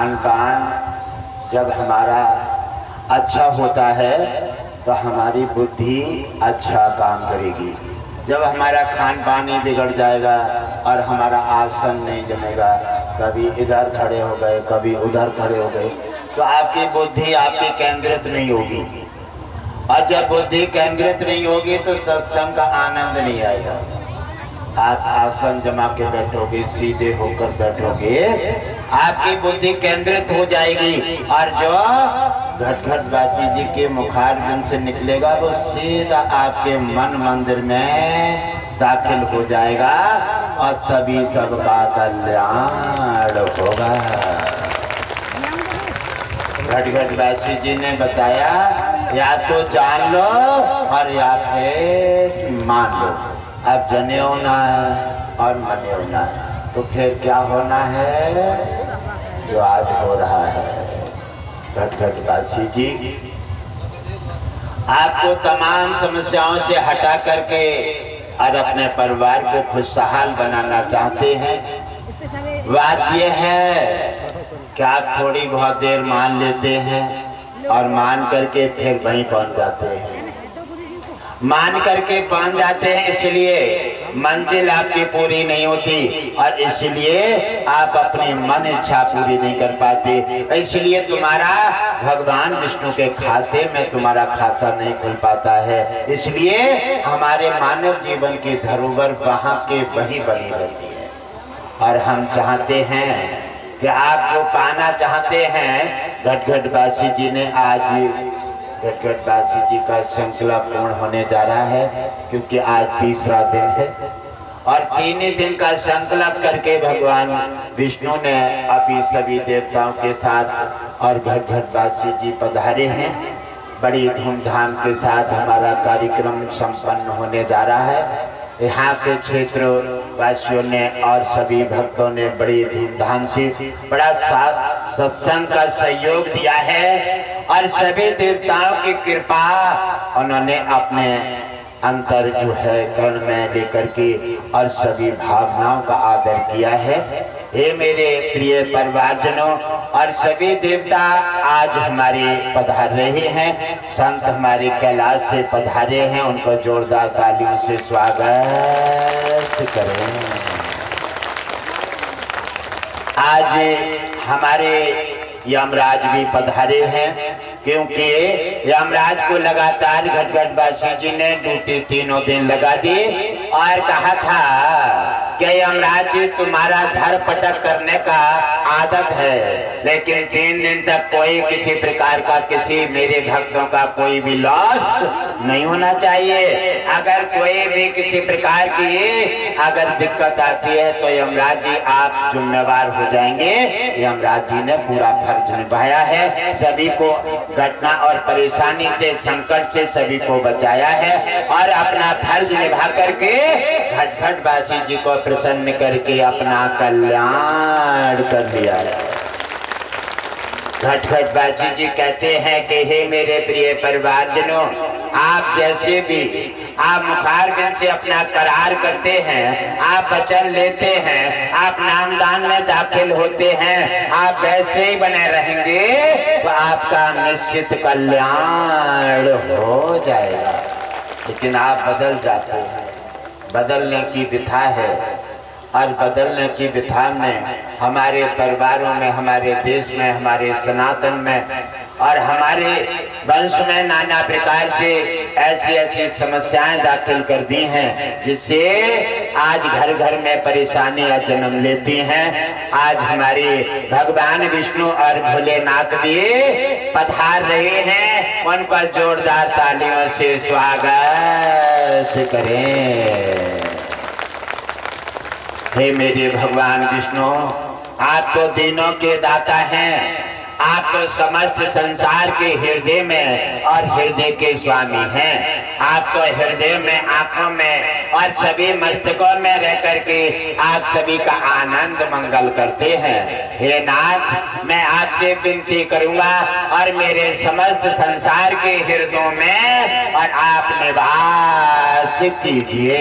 खान पान जब हमारा अच्छा होता है तो हमारी बुद्धि अच्छा काम करेगी। जब हमारा खान पान ही बिगड़ जाएगा और हमारा आसन नहीं जमेगा, कभी इधर खड़े हो गए कभी उधर खड़े हो गए, तो आपकी बुद्धि आपकी केंद्रित नहीं होगी। और जब बुद्धि केंद्रित नहीं होगी तो सत्संग का आनंद नहीं आएगा। आप आसन जमा के बैठोगे, सीधे होकर बैठोगे, आपकी बुद्धि केंद्रित हो जाएगी और जो घटघटवासी जी के मुखारबिंद से निकलेगा वो सीधा आपके मन मंदिर में दाखिल हो जाएगा और तभी सबका कल्याण होगा। घटघटवासी जी ने बताया, या तो जान लो और या फिर मान लो। अब जने होना है और मने होना है, तो फिर क्या होना है जो आज हो रहा है। घटघटवासी जी आपको तमाम समस्याओं से हटा करके और अपने परिवार को खुशहाल बनाना चाहते हैं। बात यह है कि आप थोड़ी बहुत देर मान लेते हैं और मान करके फिर वहीं पहुंच जाते हैं। मान करके पहुंच जाते हैं, इसलिए मंजिल आपकी पूरी नहीं होती और इसलिए आप अपनी मन इच्छा पूरी नहीं कर पाते। इसलिए तुम्हारा भगवान विष्णु के खाते में तुम्हारा खाता नहीं खुल पाता है। इसलिए हमारे मानव जीवन की धरोहर वहां के वही बनी रहती है। और हम चाहते हैं कि आप जो पाना चाहते हैं, घटघटवासी जी ने आज घटघटवासी जी का संकल्प पूर्ण होने जा रहा है, क्योंकि आज तीसरा दिन है और 3 दिन का संकल्प करके भगवान विष्णु ने अभी सभी देवताओं के साथ और घटघटवासी जी पधारे हैं। बड़ी धूमधाम के साथ हमारा कार्यक्रम संपन्न होने जा रहा है। यहाँ के क्षेत्र वासियों ने और सभी भक्तों ने बड़ी धूमधाम से बड़ा सत्संग का सहयोग दिया है और सभी देवताओं की कृपा उन्होंने अपने अंतर जो है कर्ण में लेकर के और सभी भावनाओं का आदर किया है। हे मेरे प्रिय परिवारजनों और सभी देवता आज हमारे पधार रहे हैं, संत हमारे कैलाश से पधारे हैं, उनको जोरदार तालियों से स्वागत करें। आज हमारे यमराज भी पधारे हैं, क्योंकि यमराज को लगातार घटघटवासी जी ने ड्यूटी 3 दिन लगा दी और कहा था कि यमराज जी तुम्हारा धर पटक करने का आदत है, लेकिन 3 दिन तक कोई किसी प्रकार का किसी मेरे भक्तों का कोई भी लॉस नहीं होना चाहिए। अगर कोई भी किसी प्रकार की अगर दिक्कत आती है तो यमराज जी आप जिम्मेवार हो जाएंगे। यमराज जी ने पूरा फर्ज निभाया है, सभी को घटना और परेशानी से संकट से सभी को बचाया है और अपना फर्ज निभा करके घटघटवासी जी को प्रसन्न करके अपना कल्याण कर लिया है। घटघटवासी जी कहते हैं कि हे मेरे प्रिय परिवारजनों, आप जैसे भी आप मुखारबिंद से अपना करार करते हैं, आप वचन लेते हैं, आप नामदान में दाखिल होते हैं, आप वैसे ही बने रहेंगे तो आपका निश्चित कल्याण हो जाएगा। लेकिन आप बदल जाते हैं, बदलने की विधा है और बदलने की विधा में हमारे परिवारों में, हमारे देश में, हमारे सनातन में और हमारे वंश में नाना प्रकार से ऐसी ऐसी समस्याएं दाखिल कर दी हैं, जिससे आज घर घर में परेशानियां जन्म लेती हैं। आज हमारे भगवान विष्णु और भोलेनाथ भी पधार रहे हैं, उनका जोरदार तालियों से स्वागत करें। हे मेरे भगवान विष्णु, आप तो दिनों के दाता हैं, आप तो समस्त संसार के हृदय में और हृदय के स्वामी हैं। आप तो हृदय में, आंखों में और सभी मस्तकों में रह करके आप सभी का आनंद मंगल करते हैं। हे नाथ, मैं आपसे विनती करूंगा और मेरे समस्त संसार के हृदयों में और आप निवास कीजिए।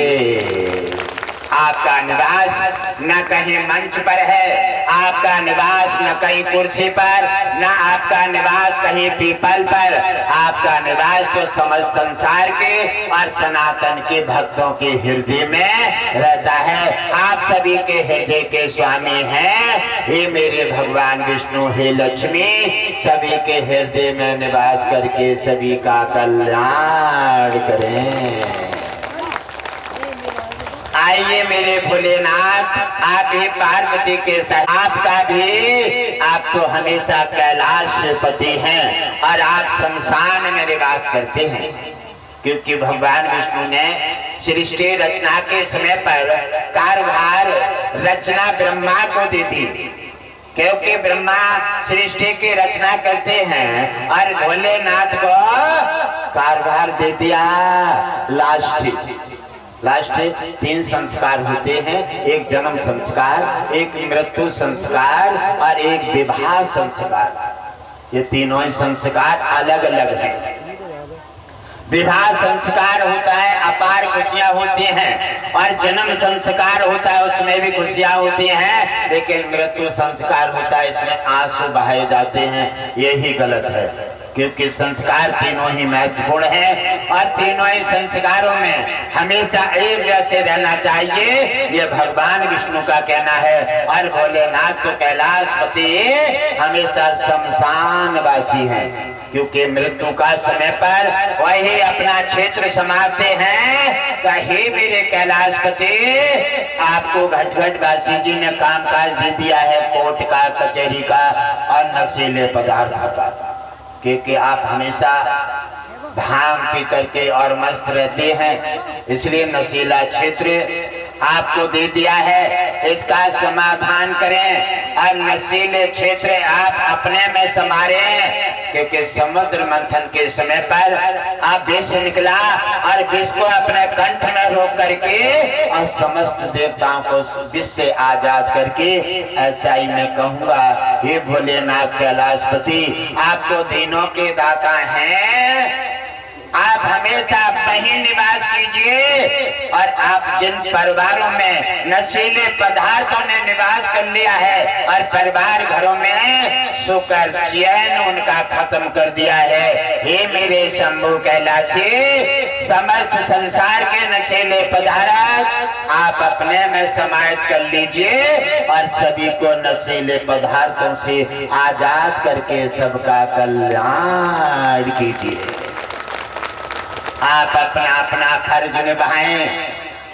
आपका निवास न कहीं मंच पर है, आपका निवास न कहीं कुर्सी पर, न आपका निवास कहीं पीपल पर, आपका निवास तो समस्त संसार के और सनातन के भक्तों के हृदय में रहता है। आप सभी के हृदय के स्वामी हैं। हे मेरे भगवान विष्णु, हे लक्ष्मी, सभी के हृदय में निवास करके सभी का कल्याण करें। आइए मेरे भोलेनाथ, आप ही पार्वती के साथ, आपका भी, आप तो हमेशा कैलाशपति हैं और आप शमशान में निवास करते हैं, क्योंकि भगवान विष्णु ने सृष्टि रचना के समय पर कार्यभार रचना ब्रह्मा को दी थी, क्योंकि ब्रह्मा सृष्टि की रचना करते हैं और भोलेनाथ को कार्यभार दे दिया। लास्ट 3 संस्कार होते हैं, एक जन्म संस्कार, एक मृत्यु संस्कार और एक विवाह संस्कार। ये तीनों ही संस्कार अलग अलग हैं। विवाह संस्कार होता है, अपार खुशियां होती हैं, और जन्म संस्कार होता है, उसमें भी खुशियां होती हैं, लेकिन मृत्यु संस्कार होता है, इसमें आंसू बहाए जाते हैं। यही गलत है, क्योंकि संस्कार तीनों ही महत्वपूर्ण हैं और तीनों ही संस्कारों में हमेशा एक जैसे रहना चाहिए, ये भगवान विष्णु का कहना है। और भोलेनाथ तो कैलाशपति हमेशा शमशानवासी हैं, क्योंकि मृत्यु का समय पर वही अपना क्षेत्र समाप्ते हैं। हे मेरे कैलाशपति, आपको घटघटवासी जी ने कामकाज दे दिया है, कोर्ट का, कचहरी का और नशीले पदार्थ का, क्योंकि आप हमेशा भांग पी करके और मस्त रहते हैं, इसलिए नशीला क्षेत्र आपको दे दिया है। इसका समाधान करें और नशीले क्षेत्र आप अपने में समारे, क्योंकि समुद्र मंथन के समय पर आप विष निकला और विष को अपने कंठ में रोक करके और समस्त देवताओं को विष से आजाद करके, ऐसा ही मैं कहूँगा। हे भोलेनाथ कैलाशपति, आप तो दिनों के दाता हैं, आप हमेशा वहीं निवास कीजिए। और आप जिन परिवारों में नशीले पदार्थों ने निवास कर लिया है और परिवार घरों में सुख और चैन उनका खत्म कर दिया है, हे मेरे शंभु कैलाशी, समस्त संसार के नशीले पदार्थ आप अपने में समाहित कर लीजिए और सभी को नशीले पदार्थों से आजाद करके सबका कल्याण कीजिए। आप अपना अपना फर्ज निभाएं।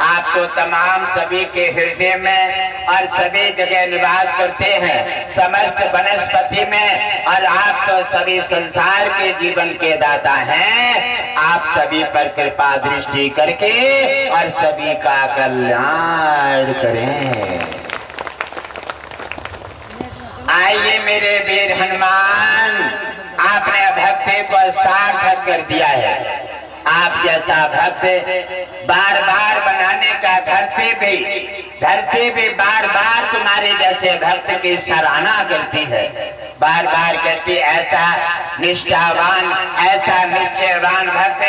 आप तो तमाम सभी के हृदय में और सभी जगह निवास करते हैं, समस्त वनस्पति में, और आप तो सभी संसार के जीवन के दाता हैं। आप सभी पर कृपा दृष्टि करके और सभी का कल्याण करें। आइए मेरे वीर हनुमान, आपने भक्ति को सार्थक कर दिया है। आप जैसा भक्त बार बार बनाने का धरती भी बार बार तुम्हारे जैसे भक्त की सराहना करती है, बार बार कहती, ऐसा निष्ठावान, ऐसा निश्चयवान भक्त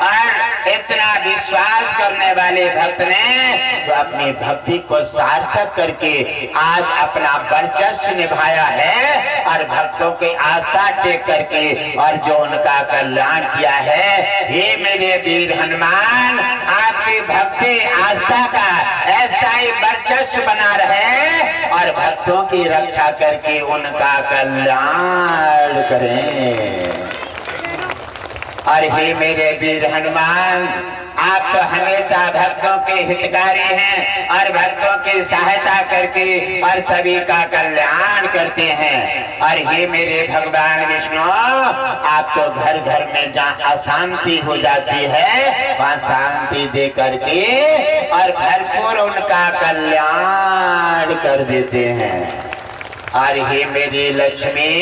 और इतना विश्वास करने वाले भक्त ने तो अपनी भक्ति को सार्थक करके आज अपना वर्चस्व निभाया है और भक्तों की आस्था टेक करके और जो उनका कल्याण किया है। हे मेरे वीर हनुमान, आपकी भक्ति आस्था का ऐसा ही वर्चस्व बना रहे और भक्तों की रक्षा करके उनका कल्याण करें। और हे मेरे वीर हनुमान, आप तो हमेशा भक्तों के हितकारी हैं और भक्तों की सहायता करके और सभी का कल्याण करते हैं। और हे मेरे भगवान विष्णु, आप तो घर घर में जहाँ अशांति हो जाती है वहाँ शांति दे करके और भरपूर उनका कल्याण कर देते हैं। और हे मेरी लक्ष्मी,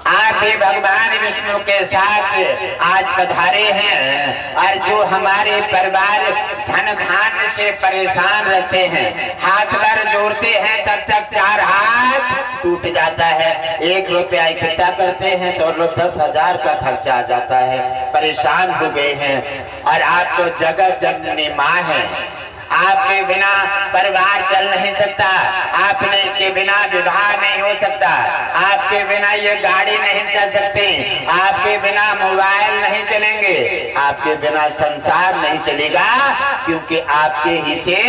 आप भी भगवान विष्णु के साथ आज पधारे हैं और जो हमारे परिवार धन धान्य से परेशान रहते हैं, हाथ भर जोड़ते हैं तब तक 4 हाथ टूट जाता है। 1 रुपया इकट्ठा करते हैं तो 10,000 का खर्चा आ जाता है। परेशान हो गए हैं और आप तो जगत जननी माँ है, आपके बिना परिवार चल नहीं सकता, आपने के बिना विवाह नहीं हो सकता, आपके बिना ये गाड़ी नहीं चल सकती, आपके बिना मोबाइल नहीं चलेंगे, आपके बिना संसार नहीं चलेगा, क्योंकि आपके ही से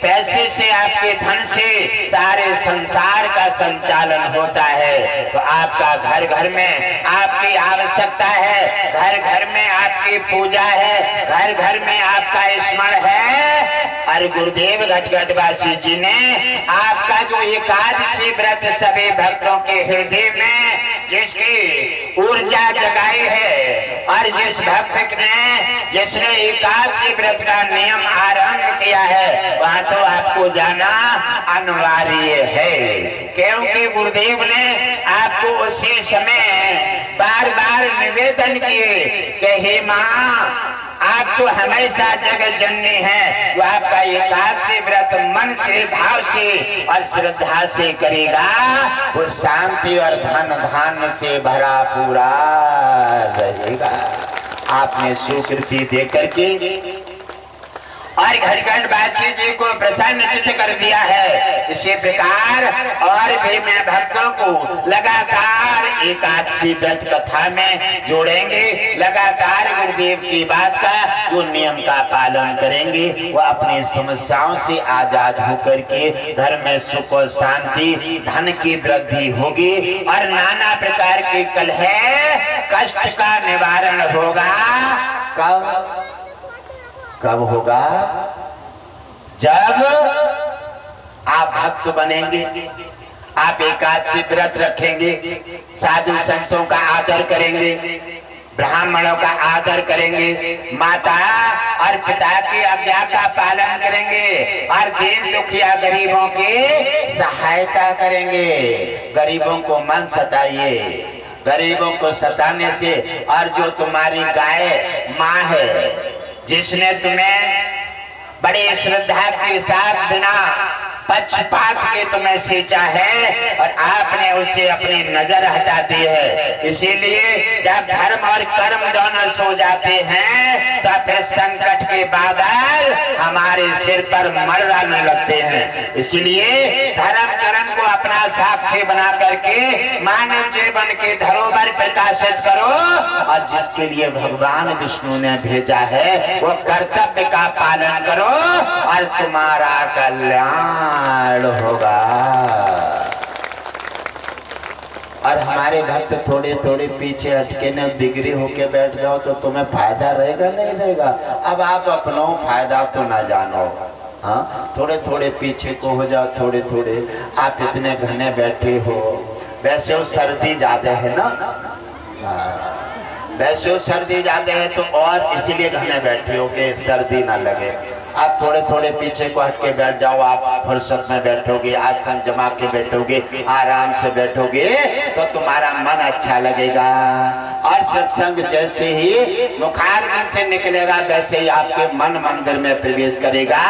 पैसे से, आपके धन से सारे संसार का संचालन होता है। तो आपका घर घर में आपकी आवश्यकता है, घर घर में आपकी पूजा है, घर घर में आपका स्मरण है। अरे गुरुदेव घटघटवासी जी ने आपका जो एकादशी व्रत सभी भक्तों के हृदय में जिसकी ऊर्जा जगाई है, और जिस भक्त ने जिसने एकादशी व्रत का नियम आरंभ किया है, वहाँ तो आपको जाना अनिवार्य है, क्योंकि गुरुदेव ने आपको उसी समय बार बार निवेदन किए कि हे माँ, आप तो हमेशा जगत जननी है, जो आपका एकादशी व्रत मन से, भाव से और श्रद्धा से करेगा, वो शांति और धन धान्य से भरा पूरा रहेगा। आपने स्वीकृति देकर के और घटघटवासी जी को प्रसन्न चित्त कर दिया है। इसी प्रकार और भी मैं भक्तों को लगातार एकादशी व्रत कथा में जोड़ेंगे, लगातार गुरुदेव की बात का जो नियम का पालन करेंगे, वो अपनी समस्याओं से आजाद होकर के घर में सुख और शांति, धन की वृद्धि होगी और नाना प्रकार के कलह कष्ट का निवारण होगा। कब होगा? जब आप भक्त बनेंगे, आप एकादशी व्रत रखेंगे, साधु संतों का आदर करेंगे, ब्राह्मणों का आदर करेंगे, माता और पिता की आज्ञा का पालन करेंगे और दीन दुखिया गरीबों की सहायता करेंगे। गरीबों को मन सताइए, गरीबों को सताने से, और जो तुम्हारी गाय माँ है, जिसने तुम्हें बड़ी श्रद्धा के साथ बिना पक्षपात के तुम्हें सींचा है और आपने उससे अपनी नजर हटा दी है, इसीलिए जब धर्म और कर्म दोनों सो जाते हैं तो फिर संकट के बादल हमारे सिर पर मंडराने लगते हैं। इसलिए धर्म कर्म को अपना साक्षी बना करके मानव जीवन के धरोहर प्रकाशित करो, और जिसके लिए भगवान विष्णु ने भेजा है वो कर्तव्य का पालन करो और तुम्हारा कल्याण होगा। और हमारे भक्त थोड़े थोड़े पीछे हटके न बिगड़ी होके बैठ जाओ तो तुम्हें फायदा रहेगा नहीं रहेगा? अब आप अपना फायदा तो ना जानो, हाँ, थोड़े थोड़े पीछे को हो जाओ, थोड़े थोड़े। आप इतने घने बैठे हो, वैसे वो सर्दी ज्यादा है ना, वैसे वो सर्दी ज्यादा है तो और इसीलिए घने बैठे हो कि सर्दी ना लगे। आप थोड़े थोड़े पीछे को हट के बैठ जाओ, आप फुर्सत में बैठोगे, आसन जमा के बैठोगे, आराम से बैठोगे तो तुम्हारा मन अच्छा लगेगा। और सत्संग जैसे ही मुखारविंद से निकलेगा वैसे ही आपके मन मंदिर में प्रवेश करेगा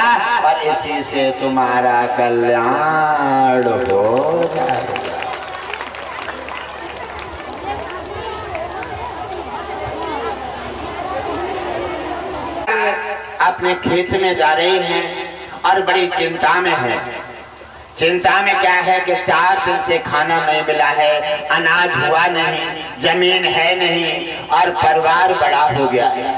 और इसी से तुम्हारा कल्याण हो जाएगा। अपने खेत में जा रही हैं और बड़ी चिंता में है। चिंता में क्या है कि 4 दिन से खाना नहीं मिला है, अनाज हुआ नहीं, जमीन है नहीं और परिवार बड़ा हो गया है,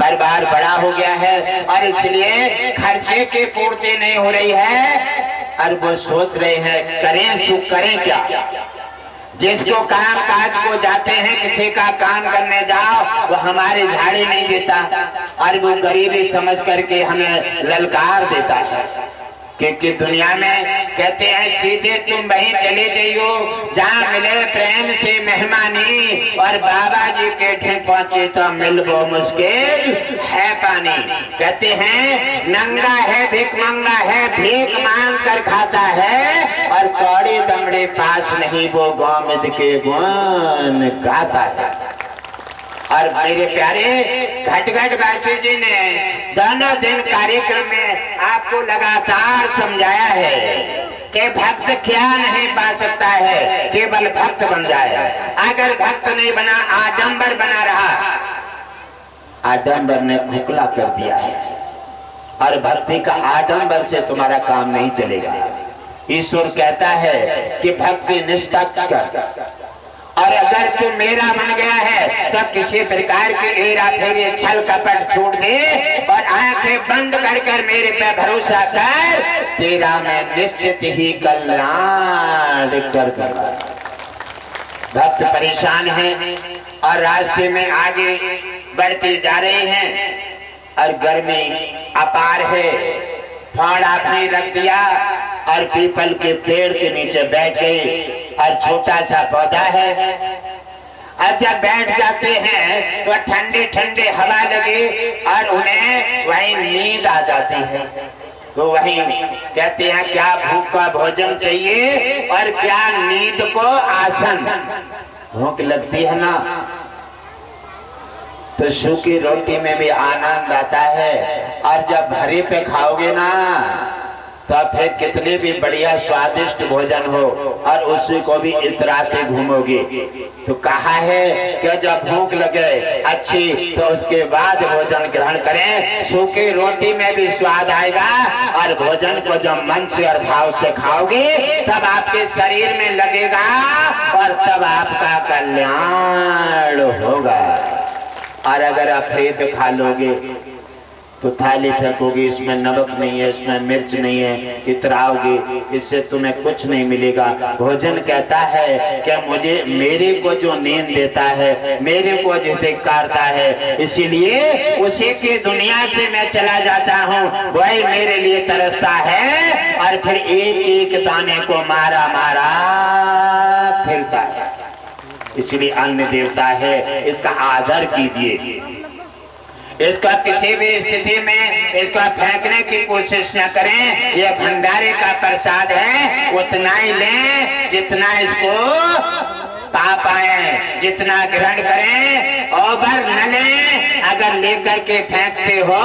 परिवार बड़ा हो गया है और इसलिए खर्चे की पूर्ति नहीं हो रही है। और वो सोच रहे हैं करें सो करें क्या। जिसको काम काज को जाते हैं, किसी का काम करने जाओ वो हमारे झाड़ी नहीं देता और वो गरीबी समझ करके हमें ललकार देता है। क्योंकि दुनिया में कहते हैं सीधे तुम वहीं चले जाइयो जहाँ मिले प्रेम से मेहमानी, और बाबा जी के ठेक पहुंचे तो मिल वो मुश्किल है पानी। कहते हैं नंगा है भिख मंगा है, भीख मांग कर खाता है, और कौड़े दमड़े पास नहीं वो गोमिद के गुण गाता है। और मेरे प्यारे घटघट वासी जी ने दोनों दिन कार्यक्रम में आपको लगातार समझाया है कि भक्त क्या नहीं पा सकता है, केवल भक्त बन जाए। अगर भक्त नहीं बना, आडंबर बना रहा, आडंबर ने खोखला कर दिया है। और भक्ति का आडंबर से तुम्हारा काम नहीं चलेगा। ईश्वर कहता है कि भक्ति निष्पक्ष कर, और अगर तू मेरा बन गया है तो किसी प्रकार की हेरा फेरी छल कपट छोड़ दे और आंखें बंद कर कर मेरे पे भरोसा कर, तेरा मैं निश्चित ही कल्याण कर दूंगा। भक्त परेशान हैं और रास्ते में आगे बढ़ते जा रहे हैं और गर्मी अपार है। फाड़ आपने रख दिया और पीपल के पेड़ के नीचे बैठ गए और छोटा सा पौधा है। अब जब बैठ जाते हैं तो ठंडी ठंडी हवा लगे और उन्हें वही नींद आ जाती है। तो वही कहते हैं क्या भूख का भोजन चाहिए और क्या नींद को आसन। भूख लगती है ना तो सूखी रोटी में भी आनंद आता है, और जब भरे पे खाओगे ना तो फिर कितने भी बढ़िया स्वादिष्ट भोजन हो और उसी को भी इतराते घूमोगे। तो कहा है कि जब भूख लगे अच्छी तो उसके बाद भोजन ग्रहण करें। सूखी रोटी में भी स्वाद आएगा और भोजन को जब मन से और भाव से खाओगे तब आपके शरीर में लगेगा और तब आपका कल्याण होगा। और अगर आप फ्रेट खा लोगे तो थाली फेंकोगे, इसमें नमक नहीं है, इसमें मिर्च नहीं है, इतराओगे, इससे तुम्हें कुछ नहीं मिलेगा। भोजन कहता है कि मुझे मेरे को जो नींद देता है, मेरे को जो धिक्कारता है, इसीलिए उसी की दुनिया से मैं चला जाता हूँ, वही मेरे लिए तरसता है और फिर एक एक दाने को मारा मारा फिरता है। इसलिए अन्न देवता है, इसका आदर कीजिए। इसका किसी भी स्थिति में इसको फेंकने की कोशिश न करें। ये भंडारे का प्रसाद है, उतना ही लें जितना इसको पा पाए, जितना ग्रहण करें, ओवर न लें। अगर लेकर के फेंकते हो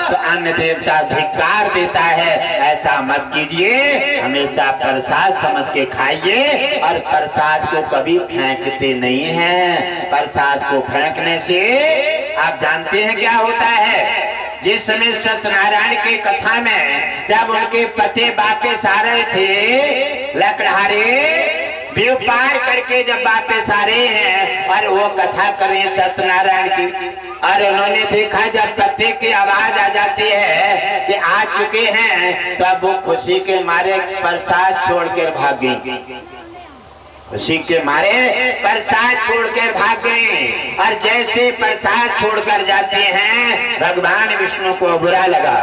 तो अन्न देवता धिक्कार देता है, ऐसा मत कीजिए। हमेशा प्रसाद समझ के खाइए और प्रसाद को कभी फेंकते नहीं हैं। प्रसाद को फेंकने से आप जानते हैं क्या होता है? जिस समय सत्यनारायण की कथा में जब उनके पति वापिस आ रहे थे, लकड़हारे व्यू पार करके जब वापिस आ रहे हैं और वो कथा कर रहे सत्यनारायण की, और उन्होंने देखा जब पति की आवाज आ जाती है कि आ चुके हैं, तो अब वो खुशी के मारे प्रसाद छोड़कर भाग गई। खुशी के मारे प्रसाद छोड़कर भाग गए और जैसे प्रसाद छोड़कर जाते हैं भगवान विष्णु को बुरा लगा।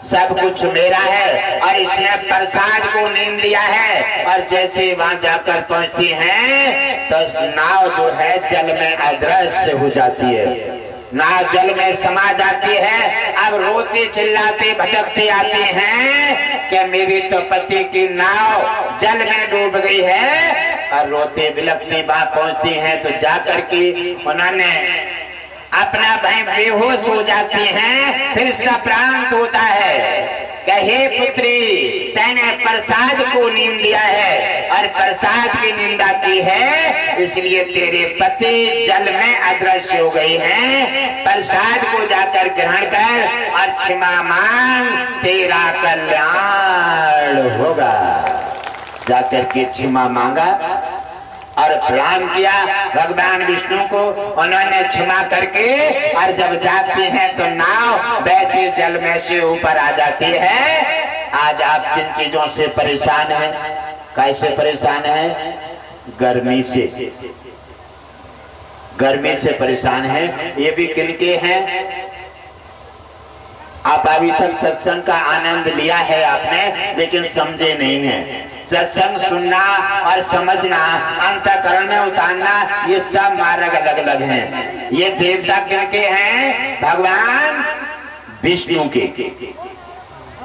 सब कुछ मेरा है और इसने प्रसाद को नींद दिया है। और जैसे वहां जाकर पहुंचती हैं तो नाव जो है जल में अदृश्य हो जाती है, नाव जल में समा जाती है। अब रोते चिल्लाते भटकते आते हैं कि मेरी तो पति की नाव जल में डूब गई है। और रोते बिलखते वहां पहुंचती हैं तो जाकर के उन्होंने अपना भाई बेहोश हो जाती हैं। फिर सप्रांत होता है कि हे पुत्री, तैने प्रसाद को नींद दिया है और प्रसाद की निंदा की है, इसलिए तेरे पति जल में अदृश्य हो गई हैं। प्रसाद को जाकर ग्रहण कर और क्षमा मांग, तेरा कल्याण होगा। जाकर के क्षमा मांगा और प्रणाम किया भगवान विष्णु को। उन्होंने क्षमा करके और जब जाते हैं तो नाव वैसे जल में से ऊपर आ जाती है। आज आप जिन चीजों से परेशान हैं, कैसे परेशान हैं? गर्मी से, गर्मी से परेशान हैं। ये भी किनके हैं? आप अभी तक सत्संग का आनंद लिया है आपने, लेकिन समझे नहीं है। सत्संग सुनना और समझना, अंतःकरण में उतारना, ये सब मार्ग अलग अलग हैं। ये देवता किनके हैं? भगवान विष्णु के,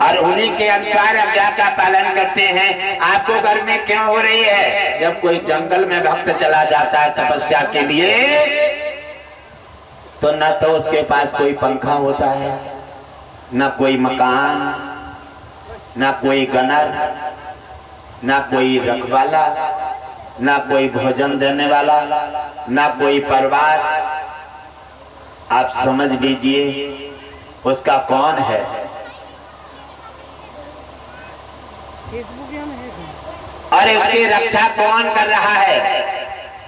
और उन्हीं के अनुसार आज्ञा का पालन करते हैं। आपको गर्मी क्यों हो रही है? जब कोई जंगल में भक्त चला जाता है तपस्या के लिए तो न तो उसके पास कोई पंखा होता है, न कोई मकान, न कोई गनर, न कोई रखवाला, न कोई भोजन देने वाला, न कोई परिवार। आप समझ लीजिए उसका कौन है। और उसकी रक्षा कौन कर रहा है,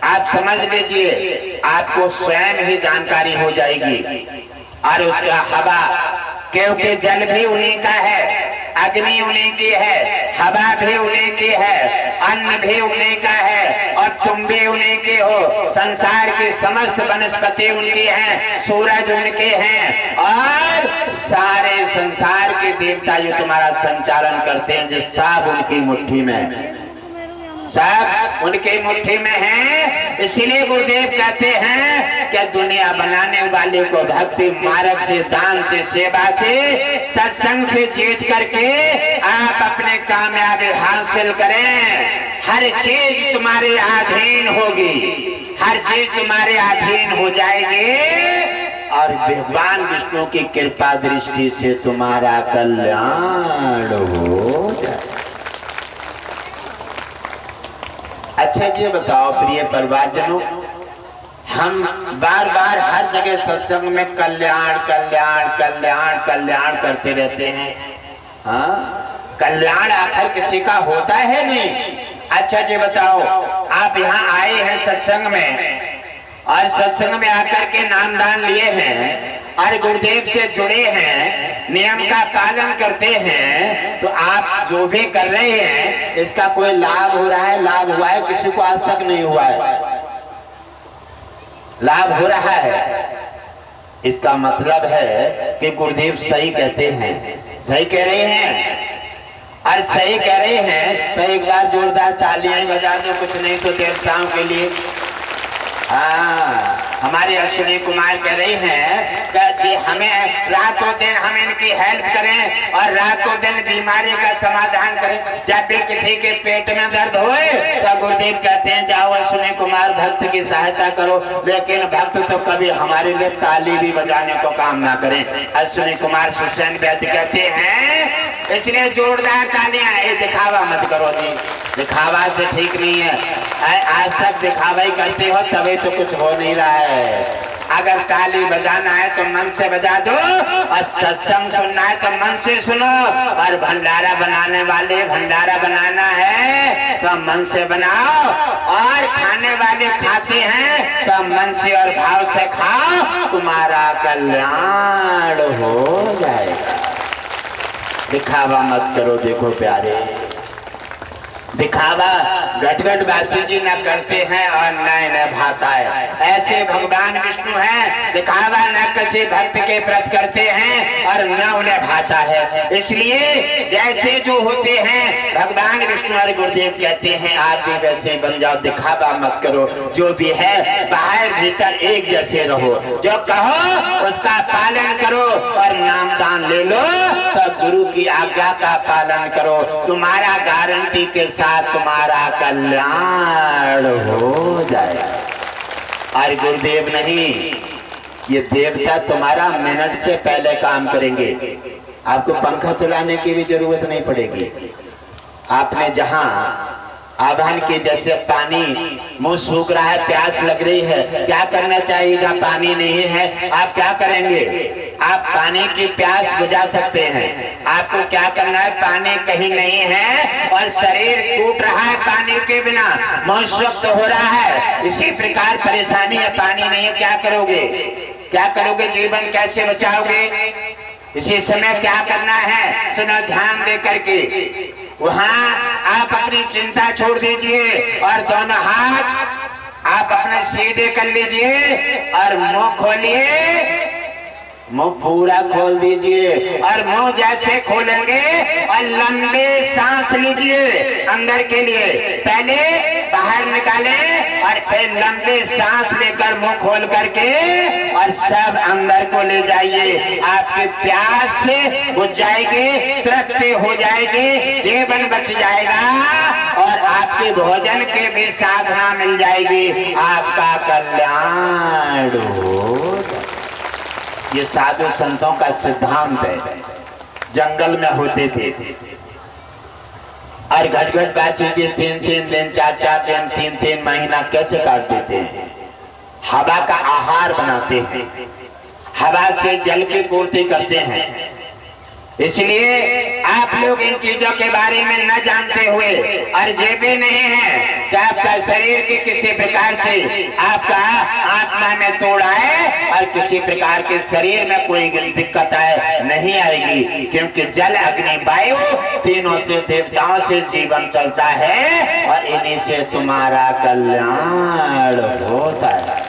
आप समझ लीजिए, आपको स्वयं ही जानकारी हो जाएगी। और उसका हवा, क्योंकि जल भी उन्हीं का है, अग्नि उन्हीं की है, हवा भी उन्हीं की है, अन्न भी उन्हीं का है, और तुम भी उन्हीं के हो। संसार की समस्त वनस्पति उनकी हैं, सूरज उनके हैं, और सारे संसार के देवता जो तुम्हारा संचालन करते हैं, जो सब उनकी मुट्ठी में, सब उनकी मुट्ठी में है। इसलिए गुरुदेव कहते हैं कि दुनिया बनाने वाले को भक्ति मार्ग से, दान से, सेवा से, सत्संग से जीत करके आप अपने कामयाबी हासिल करें। हर चीज तुम्हारे अधीन होगी, हर चीज तुम्हारे अधीन हो जाएगी, और भगवान विष्णु की कृपा दृष्टि से तुम्हारा कल्याण हो जाए। अच्छा जी बताओ प्रिय परिवारजनों, हम बार बार हर जगह सत्संग में कल्याण कल्याण कल्याण कल्याण करते रहते हैं। हाँ, कल्याण आखिर किसी का होता है नहीं। अच्छा जी बताओ, आप यहाँ आए हैं सत्संग में, और सत्संग में आकर के नामदान लिए हैं, और गुरुदेव से जुड़े हैं, नियम का पालन करते हैं, तो आप जो भी कर रहे हैं इसका कोई लाभ हो रहा है, लाभ हुआ है? किसी को आज तक नहीं हुआ है। लाभ हो रहा है, इसका मतलब है कि गुरुदेव सही कहते हैं, सही कह रहे हैं। और सही कह रहे हैं तो एक बार जोरदार तालियां बजा दो, कुछ नहीं तो देवताओं के लिए। हाँ, हमारे अश्विनी कुमार कह रही हैं कि हमें रातों दिन हम इनकी हेल्प करें और रातों दिन बीमारी का समाधान करें। जब भी किसी के पेट में दर्द होए तो गुरुदेव कहते हैं जाओ अश्विनी कुमार भक्त की सहायता करो, लेकिन भक्त तो कभी हमारे लिए ताली भी बजाने को काम ना करें। अश्विनी कुमार सुसैन वैद्य कहते हैं, इसलिए जोरदार तालियां। ये दिखावा मत करो जी, दिखावा से ठीक नहीं है। आज तक दिखावा ही करते हो, तभी तो कुछ हो नहीं रहा है। अगर ताली बजाना है तो मन से बजा दो, और सत्संग सुनना है तो मन से सुनो, और भंडारा बनाने वाले भंडारा बनाना है तो मन से बनाओ, और खाने वाले खाते हैं तो मन से और भाव से खाओ, तुम्हारा कल्याण हो जाएगा। दिखावा मत करो। देखो प्यारे, दिखावा गटगट वासी जी न करते हैं और न भाता है। ऐसे भगवान विष्णु हैं, दिखावा न किसी भक्त के प्रति करते हैं और न उन्हें भाता है। इसलिए जैसे जो होते हैं भगवान विष्णु और गुरुदेव कहते हैं आप भी वैसे बन जाओ, दिखावा मत करो। जो भी है बाहर भीतर एक जैसे रहो, जो कहो उसका पालन करो, और नाम दान ले लो तो गुरु की आज्ञा का पालन करो। तुम्हारा गारंटी के साथ तुम्हारा कल्याण हो जाएगा। और गुरुदेव नहीं, ये देवता तुम्हारा मिनट से पहले काम करेंगे। आपको पंखा चलाने की भी जरूरत नहीं पड़ेगी। आपने जहां आभान के जैसे पानी मुंह सूख रहा है, प्यास लग रही है, क्या करना चाहिए? जहाँ पानी नहीं है आप क्या करेंगे? आप पानी की प्यास बुझा सकते हैं। आपको क्या करना है? पानी कहीं नहीं है और शरीर टूट रहा है पानी के बिना, मुंह सूख हो रहा है, इसी प्रकार परेशानी है, पानी नहीं है, क्या करोगे? क्या करोगे? जीवन कैसे बचाओगे? इसी समय क्या करना है सुनो ध्यान दे करके। वहां आप अपनी चिंता छोड़ दीजिए और दोनों हाथ आप अपने सीधे कर लीजिए और मुंह खोलिए, मुंह पूरा खोल दीजिए और मुंह जैसे खोलेंगे और लंबे सांस लीजिए अंदर के लिए, पहले बाहर निकालें और फिर लंबे सांस लेकर मुंह खोल करके और सब अंदर को ले जाइए। आपकी प्यास से बुझ जाएगी, तृप्ति हो जाएगी, जीवन बच जाएगा और आपके भोजन के भी साधना मिल जाएगी, आपका कल्याण हो। ये साधु संतों का सिद्धांत है। जंगल में होते थे और घट-घट बाछी के 3-3 दिन 4-4 दिन 3-3 महीना कैसे काट देते हैं? हवा का आहार बनाते हैं, हवा से जल की पूर्ति करते हैं। इसलिए आप लोग इन चीजों के बारे में न जानते हुए और ये भी नहीं है कि आपका शरीर के किसी प्रकार से आपका आत्मा में तोड़ आए और किसी प्रकार के शरीर में कोई दिक्कत आए, नहीं आएगी। क्योंकि जल अग्नि वायु तीनों से देवताओं से जीवन चलता है और इन्हीं से तुम्हारा कल्याण होता है।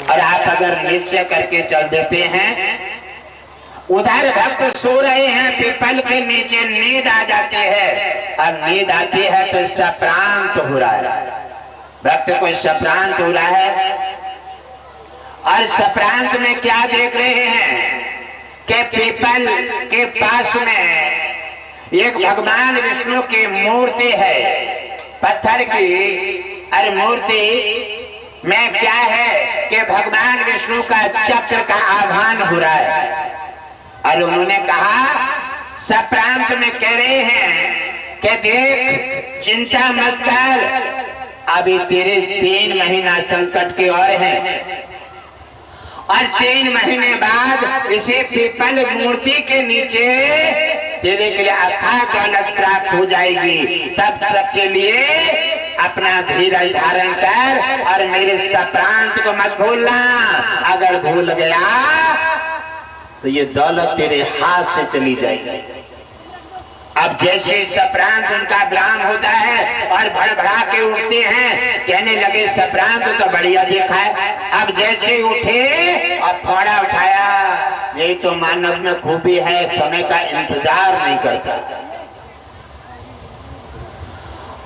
और आप अगर निश्चय करके चल देते हैं, उधर भक्त सो रहे हैं पीपल के नीचे, नींद आ जाती है और नींद आती है तो सप्रांत हो रहा है, भक्त को सप्रांत हो रहा है। और सप्रांत में क्या देख रहे हैं कि पीपल के पास में एक भगवान विष्णु की मूर्ति है, पत्थर की। और मूर्ति में क्या है कि भगवान विष्णु का चक्र का आह्वान हो रहा है। और उन्होंने कहा, सप्रांत में कह रहे हैं कि देख चिंता मत कर, अभी तेरे 3 महीना संकट के और हैं और 3 महीने बाद इसे पीपल मूर्ति के नीचे तेरे के लिए अथाह दौलत प्राप्त हो जाएगी। तब तक के लिए अपना धीरज धारण कर और मेरे सप्रांत को मत भूलना। अगर भूल गया तो ये दौलत तेरे हाथ से चली जाएगी। अब जैसे सप्रांत उनका ब्राह्म होता है और भड़बड़ा के उठते हैं, कहने लगे सप्रांत तो बढ़िया देखा है। अब जैसे उठे और फोड़ा उठाया, यही तो मानव में खूबी है, समय का इंतजार नहीं करता।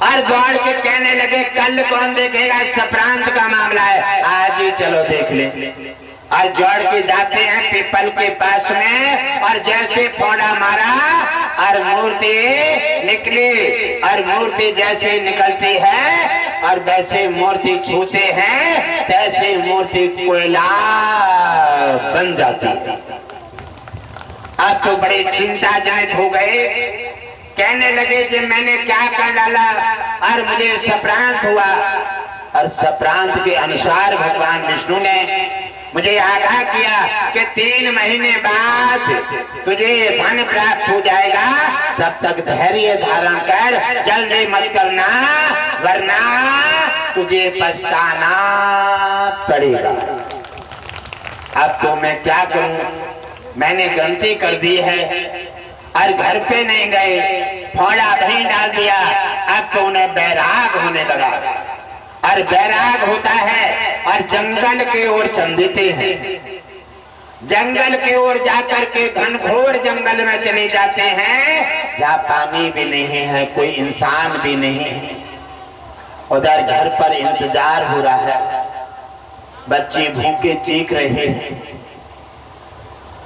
और दौड़ के कहने लगे कल कौन देखेगा, सप्रांत का मामला है, आज ही चलो देख ले। और जोड़ के जाते हैं पीपल के पास में और जैसे फोड़ा मारा और मूर्ति निकली। और मूर्ति जैसे निकलती है और वैसे मूर्ति छूते हैं, तैसे मूर्ति कोयला बन जाती है। अब तो बड़े चिंताजनक हो गए, कहने लगे कि मैंने क्या कर डाला और मुझे सप्रांत हुआ। और सप्रांत के अनुसार भगवान विष्णु ने मुझे आगाह किया कि 3 महीने बाद तुझे धन प्राप्त हो जाएगा, तब तक धैर्य धारण कर, जल्दी मत करना वरना तुझे पछताना पड़ेगा। अब तो मैं क्या करूं, मैंने गलती कर दी है और घर पे नहीं गए, फोड़ा वहीं डाल दिया। अब तो उन्हें बैराग होने लगा और बैराग होता है और जंगल के ओर चल देते हैं। जंगल की ओर जाकर के घनघोर जंगल में चले जाते हैं, जहाँ पानी भी नहीं है, कोई इंसान भी नहीं है। उधर घर पर इंतजार हो रहा है, बच्चे भूखे चीख रहे हैं,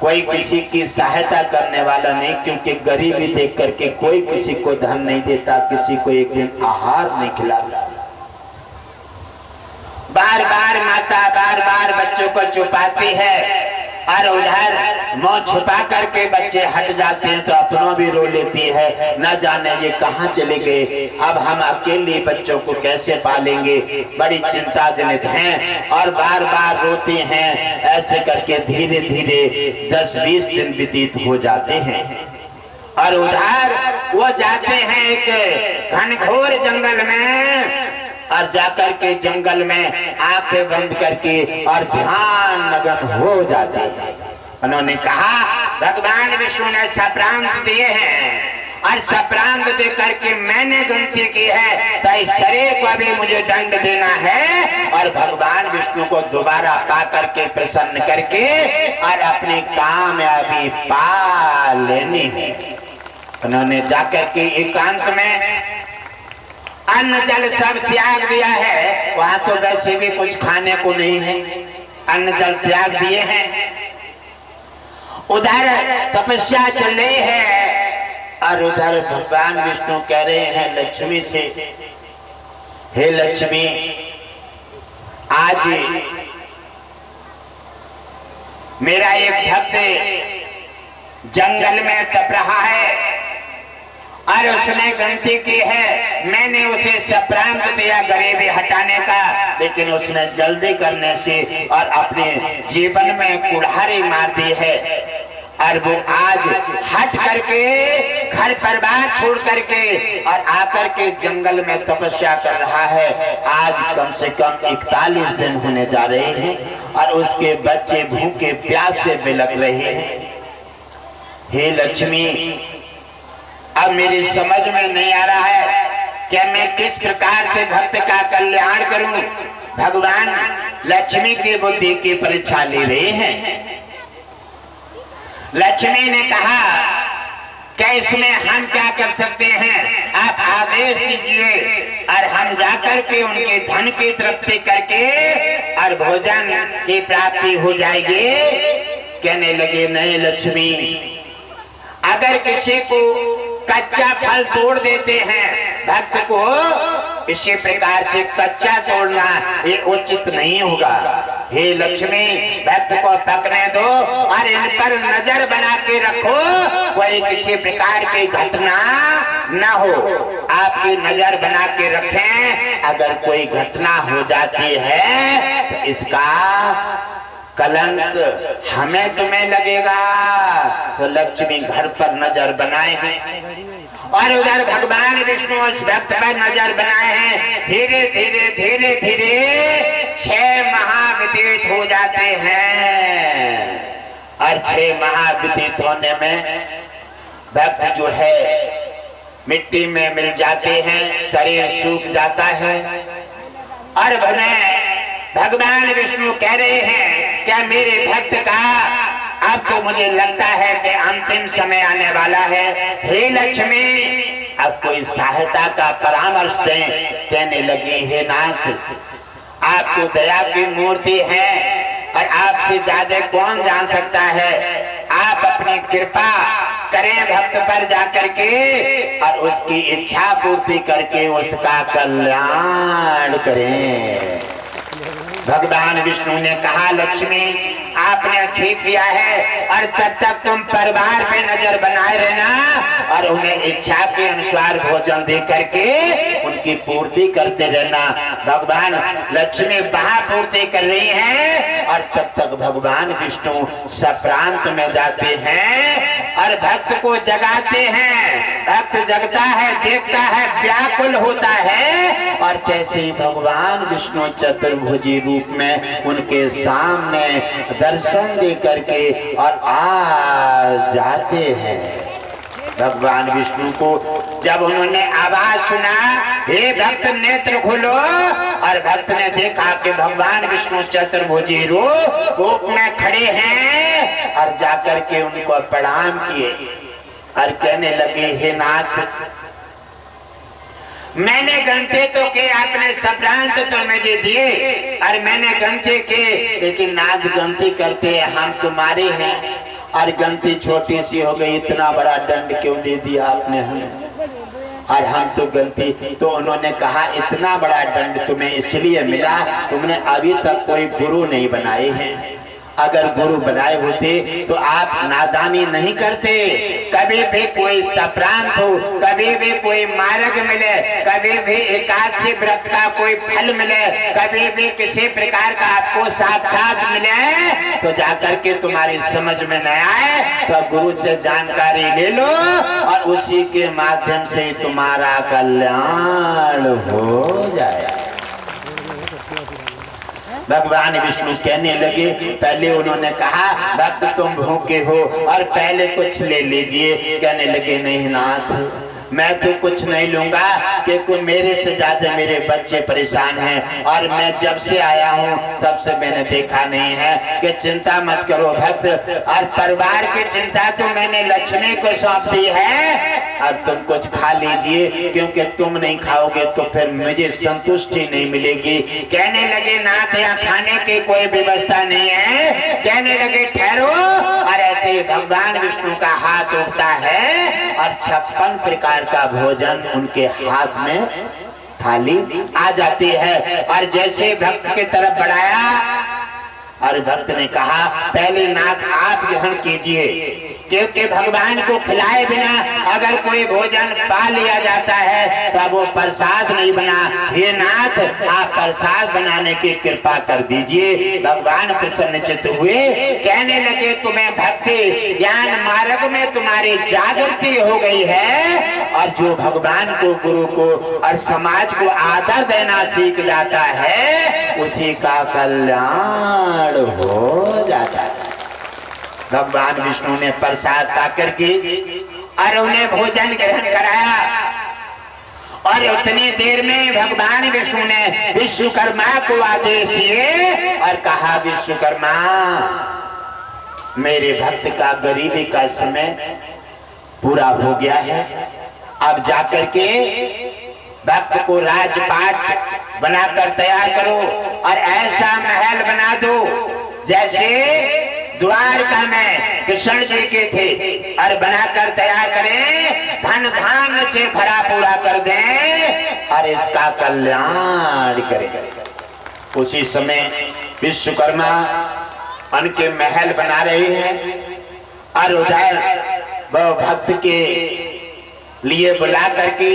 कोई किसी की सहायता करने वाला नहीं, क्योंकि गरीबी देख करके कोई किसी को धन नहीं देता, किसी को एक दिन आहार नहीं खिलाता। बार बार माता बार बार बच्चों को छुपाती है और उधर मुंह छुपा करके बच्चे हट जाते हैं तो अपनों भी रो लेती है, न जाने ये कहाँ चले गए, अब हम अकेले बच्चों को कैसे पालेंगे। बड़ी चिंताजनक हैं और बार बार रोती हैं। ऐसे करके धीरे धीरे 10-20 दिन व्यतीत हो जाते हैं और उधर वो जाते हैं एक घनघोर जंगल में और जाकर के जंगल में आंखें बंद करके और ध्यान मगन हो जाते हैं। उन्होंने कहा भगवान विष्णु ने सप्रांत दिए हैं और सप्रांत दे करके मैंने गलती की है, तो इस शरीर को भी मुझे दंड देना है और भगवान विष्णु को दोबारा पा करके प्रसन्न करके और अपनी कामयाबी पा लेनी है। उन्होंने जाकर के एकांत में अन्न जल सब त्याग दिया है, वहां तो वैसे भी कुछ खाने को नहीं है, अन्न जल त्याग दिए हैं। उधर तपस्या चल रही है और उधर भगवान विष्णु कह रहे हैं लक्ष्मी से, हे लक्ष्मी आज मेरा एक भक्त जंगल में तप रहा है और उसने गलती की है, मैंने उसे सप्रांत दिया गरीबी हटाने का, लेकिन उसने जल्दी करने से और अपने जीवन में कुल्हाड़ी मार दी है और वो आज हट करके घर परिवार छोड़ करके और आकर के जंगल में तपस्या कर रहा है। आज कम से कम 41 दिन होने जा रहे हैं और उसके बच्चे भूखे प्यास से बिलख रहे हैं। हे लक्ष्मी, अब मेरी समझ में नहीं आ रहा है कि मैं किस प्रकार से भक्त का कल्याण करूं। भगवान लक्ष्मी की बुद्धि की परीक्षा ले रहे हैं। लक्ष्मी ने कहा कि इसमें हम क्या कर सकते हैं, आप आदेश दीजिए और हम जाकर के उनके धन की तृप्ति करके और भोजन की प्राप्ति हो जाएगी। कहने लगे नहीं लक्ष्मी, अगर किसी को कच्चा फल तोड़ देते हैं भक्त को, इसी प्रकार से कच्चा तोड़ना ये उचित नहीं होगा। हे लक्ष्मी, भक्त को पकने दो और इन पर नजर बना के रखो, कोई किसी प्रकार की घटना ना हो। आपकी नजर बना के रखें, अगर कोई घटना हो जाती है तो इसका कलंक हमें तुम्हें लगेगा। तो लक्ष्मी घर पर नजर बनाए हैं और उधर भगवान विष्णु उस भक्त पर नजर बनाए हैं। धीरे धीरे धीरे धीरे 6 माह व्यतीत हो जाते हैं और 6 माह व्यतीत होने में भक्त जो है मिट्टी में मिल जाते हैं, शरीर सूख जाता है और भगवान विष्णु कह रहे हैं क्या मेरे भक्त का अब तो मुझे लगता है कि अंतिम समय आने वाला है। हे लक्ष्मी, अब कोई सहायता का परामर्श दें। कहने लगी हे नाथ, आप तो दया की मूर्ति है और आपसे ज्यादा कौन जान सकता है। आप अपनी कृपा करें भक्त पर जाकर के और उसकी इच्छा पूर्ति करके उसका कल्याण करें। भगवान विष्णु ने कहा लक्ष्मी, आपने ठीक किया है और तब तक तुम परिवार पे नजर बनाए रहना और उन्हें इच्छा के अनुसार भोजन दे करके उनकी पूर्ति करते रहना। भगवान लक्ष्मी वहां पूर्ति कर रही हैं और तब तक भगवान विष्णु सप्रांत में जाते हैं और भक्त को जगाते हैं। भक्त जगता है, देखता है, व्याकुल होता है और कैसे ही भगवान विष्णु चतुर्भुजी रूप में उनके सामने दर्शन दे करके और आ जाते हैं। भगवान विष्णु को जब उन्होंने आवाज सुना, हे भक्त नेत्र खोलो, और भक्त ने देखा कि भगवान विष्णु चतुर्भुजी रूप में खड़े हैं और जाकर के उनको प्रणाम किए और कहने लगे हे नाथ, मैंने गलती तो की, आपने सप्रांत तो मुझे दिए और मैंने गलती की, लेकिन नाथ गलती करते हम तुम्हारे हैं और गलती छोटी सी हो गई, इतना बड़ा दंड क्यों दे दिया आपने हमें। और हम तो गलती, तो उन्होंने कहा इतना बड़ा दंड तुम्हें इसलिए मिला, तुमने अभी तक कोई गुरु नहीं बनाए हैं। अगर गुरु बनाए होते तो आप नादानी नहीं करते। कभी भी कोई सप्रांत हो, कभी भी कोई मार्ग मिले, कभी भी एकादशी व्रत का कोई फल मिले, कभी भी किसी प्रकार का आपको साक्षात मिले तो जाकर के तुम्हारी समझ में न आए तो गुरु से जानकारी ले लो और उसी के माध्यम से तुम्हारा कल्याण हो जाए। भगवान विष्णु कहने लगे, पहले उन्होंने कहा भक्त तुम भूखे हो और पहले कुछ ले लीजिए। कहने लगे नहीं नाथ, मैं तो कुछ नहीं लूंगा क्योंकि मेरे से ज्यादा मेरे बच्चे परेशान हैं और मैं जब से आया हूँ तब से मैंने देखा नहीं है। कि चिंता मत करो भक्त, और परिवार की चिंता तो मैंने लक्ष्मी को सौंप दी है और तुम कुछ खा लीजिए, क्योंकि तुम नहीं खाओगे तो फिर मुझे संतुष्टि नहीं मिलेगी। कहने लगे नाथ, यहाँ खाने की कोई व्यवस्था नहीं है। कहने लगे ठहरो, और ऐसे ही भगवान विष्णु का हाथ उठता है और 56 प्रकार का भोजन उनके हाथ में थाली आ जाती है। और जैसे भक्त की तरफ बढ़ाया और भक्त ने कहा पहले नाथ आप ग्रहण कीजिए, क्योंकि भगवान को खिलाए बिना अगर कोई भोजन पा लिया जाता है तो वो प्रसाद नहीं बना। हे नाथ आप प्रसाद बनाने की कृपा कर दीजिए। भगवान प्रसन्नचित्त हुए, कहने लगे तुम्हें भक्ति ज्ञान मार्ग में तुम्हारी जागृति हो गई है, और जो भगवान को गुरु को और समाज को आदर देना सीख जाता है उसी का कल्याण हो जाता है। भगवान विष्णु ने प्रसाद पाकर के और उन्हें भोजन ग्रहण कराया, और उतनी देर में भगवान विष्णु ने विश्वकर्मा को आदेश दिए और कहा विश्वकर्मा मेरे भक्त का गरीबी का समय पूरा हो गया है, अब जाकर के भक्त को राजपाट बनाकर तैयार करो और ऐसा महल बना दो जैसे द्वारका में कृष्ण जी के थे, और बनाकर तैयार करें, धन धान्य से भरा पूरा कर दें और इसका कल्याण करें। उसी समय विश्वकर्मा उनके महल बना रहे हैं और उधर वह भक्त के लिए बुला करके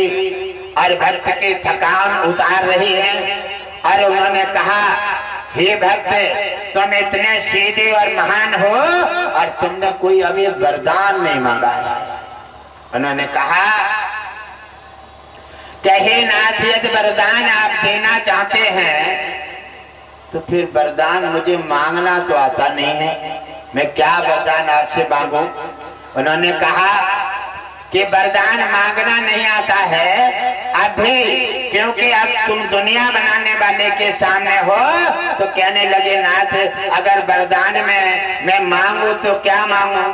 और भक्त के थकान उतार रही है, और उन्होंने कहा हे भक्त तुम इतने सीधे और महान हो और तुमने कोई अभी वरदान नहीं मांगा है। उन्होंने कहा कहे नाथ यदि वरदान आप देना चाहते हैं तो फिर वरदान मुझे मांगना तो आता नहीं है, मैं क्या वरदान आपसे मांगू। उन्होंने कहा कि वरदान मांगना नहीं आता है अभी, क्योंकि अब तुम दुनिया बनाने वाले के सामने हो। तो कहने लगे नाथ अगर वरदान में मैं मांगू तो क्या मांगू,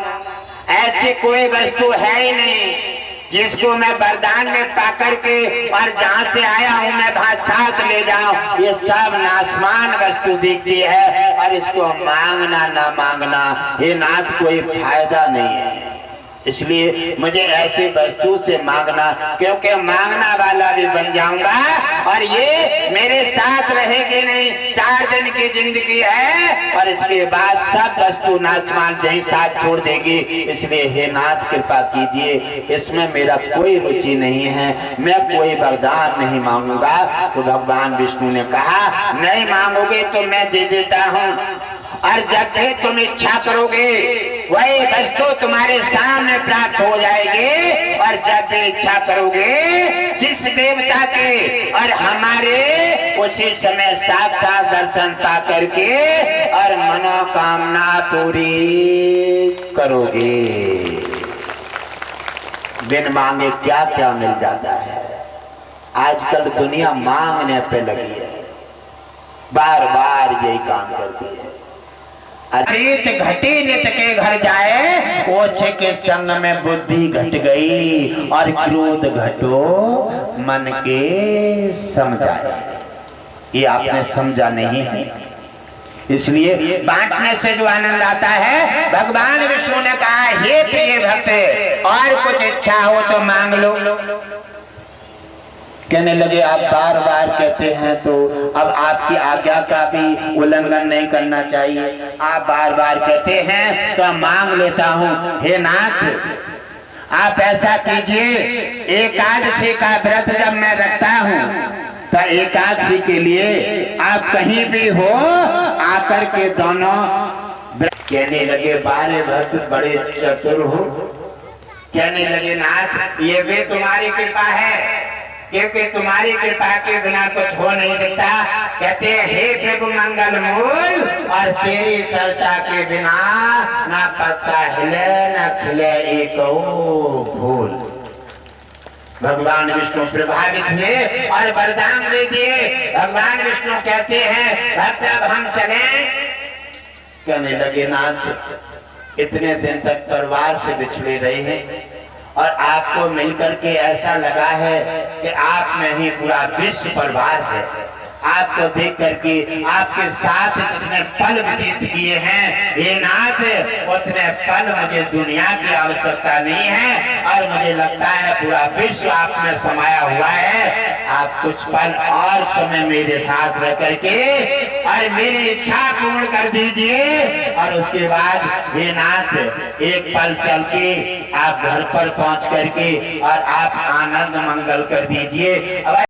ऐसी कोई वस्तु है ही नहीं जिसको मैं वरदान में पाकर के और जहाँ से आया हूँ मैं वहां साथ ले जाऊं। ये सब नासमान वस्तु दिखती है और इसको मांगना ना मांगना ये नाथ कोई फायदा नहीं है, इसलिए मुझे ऐसी वस्तु से मांगना, क्योंकि मांगना वाला भी बन जाऊंगा और ये मेरे साथ रहेगी नहीं। 4 दिन की जिंदगी है और इसके बाद सब वस्तु नासमान जहीं साथ छोड़ देगी। इसलिए हे नाथ कृपा कीजिए, इसमें मेरा कोई रुचि नहीं है, मैं कोई वरदान नहीं मांगूंगा। तो भगवान विष्णु ने कहा नहीं मांगोगे तो मैं दे देता हूँ, और जब भी तुम इच्छा करोगे वही वस्तु तुम्हारे सामने प्राप्त हो जाएगी। और जब भी इच्छा करोगे जिस देवता के और हमारे उसी समय साक्षात दर्शन पा करके और मनोकामना पूरी करोगे। बिन मांगे क्या क्या मिल जाता है। आजकल दुनिया मांगने पे लगी है, बार बार यही काम करती है। प्रीत घटी नित के घर जाए, ओछे के संग में बुद्धि घट गई और क्रोध घटो मन के समझाए। ये आपने समझा नहीं है, इसलिए बांटने से जो आनंद आता है। भगवान विष्णु ने कहा हे प्रिय भक्त और कुछ इच्छा हो तो मांग लो। कहने लगे आप बार बार कहते हैं तो अब आपकी आज्ञा का भी उल्लंघन नहीं करना चाहिए। आप बार बार कहते हैं तो मांग लेता हूँ। हे नाथ आप ऐसा कीजिए, एकादशी का व्रत जब मैं रखता हूँ तो एकादशी के लिए आप कहीं भी हो आकर के दोनों। कहने लगे बारे भक्त बड़े चतुर हो। कहने लगे नाथ ये भी तुम्हारी कृपा है, क्योंकि तुम्हारी कृपा के बिना कुछ हो नहीं सकता। कहते हे प्रभु मंगल मूल, और तेरी सरता के बिना ना पत्ता हिले न खिले एक फूल। भगवान विष्णु प्रभावित हुए और वरदान दे दिए। भगवान विष्णु कहते हैं भक्त अब हम चले। कहने लगे नाथ इतने दिन तक परिवार से बिछड़े रहे हैं और आपको मिलकर के ऐसा लगा है कि आप में ही पूरा विश्व परिवार है। आपको देख करके आपके साथ जितने पल व्यतीत किए हैं हे नाथ, उतने पल मुझे दुनिया की आवश्यकता नहीं है। और मुझे लगता है पूरा विश्व आप में समाया हुआ है। आप कुछ पल और समय मेरे साथ रह करके और मेरी इच्छा पूर्ण कर दीजिए, और उसके बाद हे नाथ एक पल चल के आप घर पर पहुंच करके और आप आनंद मंगल कर दीजिए।